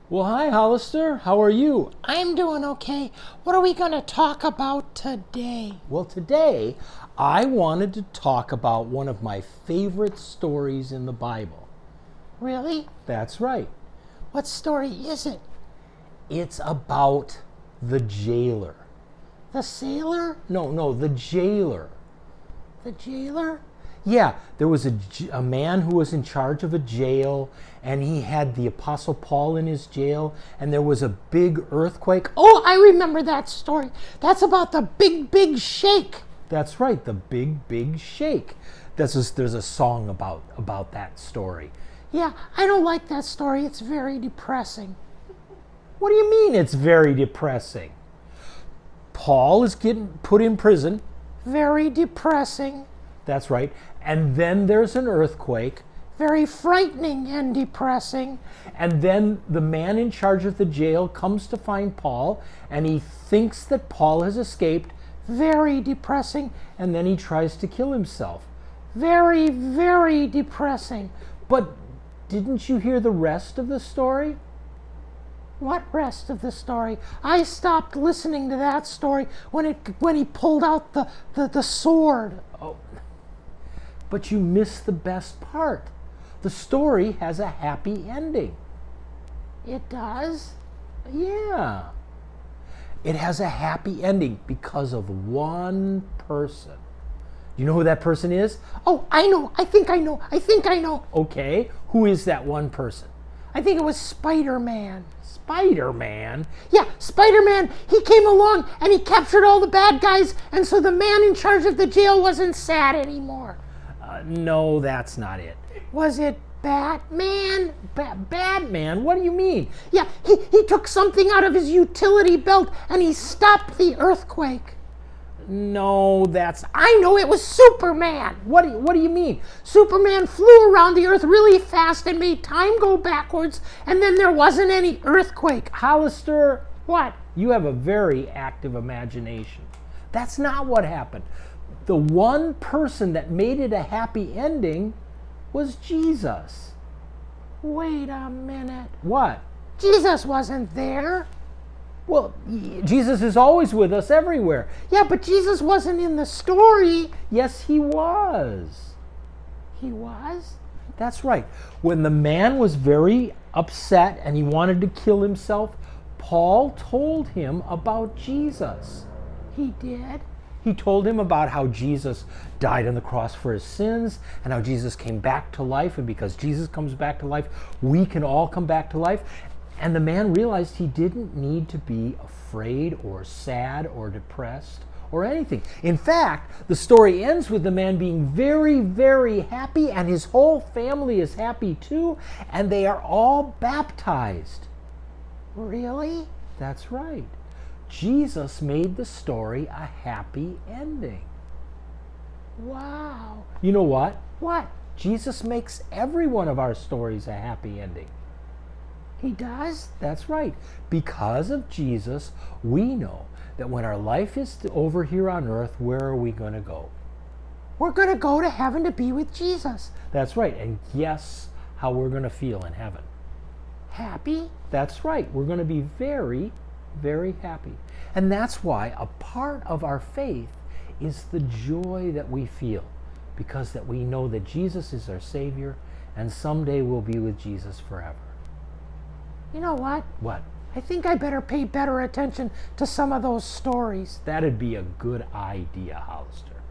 Well, hi, Hollister. How are you? I'm doing okay. What are we going to talk about today? Well, today I wanted to talk about one of my favorite stories in the Bible. Really? That's right. What story is it? It's about the jailer. The sailor? No, the jailer. The jailer? Yeah, there was a man who was in charge of a jail, and he had the Apostle Paul in his jail, and there was a big earthquake. Oh, I remember that story. That's about the big shake. That's right, the big shake. There's a song about that story. Yeah, I don't like that story. It's very depressing. What do you mean it's very depressing? Paul is getting put in prison. Very depressing. That's right. And then there's an earthquake. Very frightening and depressing. And then the man in charge of the jail comes to find Paul, and he thinks that Paul has escaped. Very depressing. And then he tries to kill himself. Very depressing. But didn't you hear the rest of the story? What rest of the story? I stopped listening to that story when he pulled out the sword. Oh, but you missed the best part. The story has a happy ending. It does? Yeah. It has a happy ending because of one person. You know who that person is? Oh, I know. I think I know. Okay, who is that one person? I think it was Spider-Man. Spider-Man? Yeah, Spider-Man. He came along and he captured all the bad guys, and so the man in charge of the jail wasn't sad anymore. No, that's not it. Was it Batman? Batman? What do you mean? Yeah, he took something out of his utility belt and he stopped the earthquake. No, I know, it was Superman. What do you mean? Superman flew around the earth really fast and made time go backwards, and then there wasn't any earthquake. Hollister, What? you have a very active imagination. That's not what happened. The one person that made it a happy ending was Jesus. Wait a minute. What? Jesus wasn't there. Well, Jesus is always with us everywhere. Yeah, but Jesus wasn't in the story. Yes, he was. He was? That's right. When the man was very upset and he wanted to kill himself, Paul told him about Jesus. He did? He told him about how Jesus died on the cross for his sins and how Jesus came back to life. And because Jesus comes back to life, we can all come back to life. And the man realized he didn't need to be afraid or sad or depressed or anything. In fact, the story ends with the man being very happy, and his whole family is happy too, and they are all baptized. Really? That's right. Jesus made the story a happy ending. Wow. You know what? What? Jesus makes every one of our stories a happy ending. He does? That's right. Because of Jesus, we know that when our life is over here on earth, where are we going to go? We're going to go to heaven to be with Jesus. That's right. And guess how we're going to feel in heaven? Happy? That's right. We're going to be very happy. And that's why a part of our faith is the joy that we feel, because that we know that Jesus is our Savior, and someday we'll be with Jesus forever. You know what? What? I think I better pay better attention to some of those stories. That'd be a good idea, Hollister.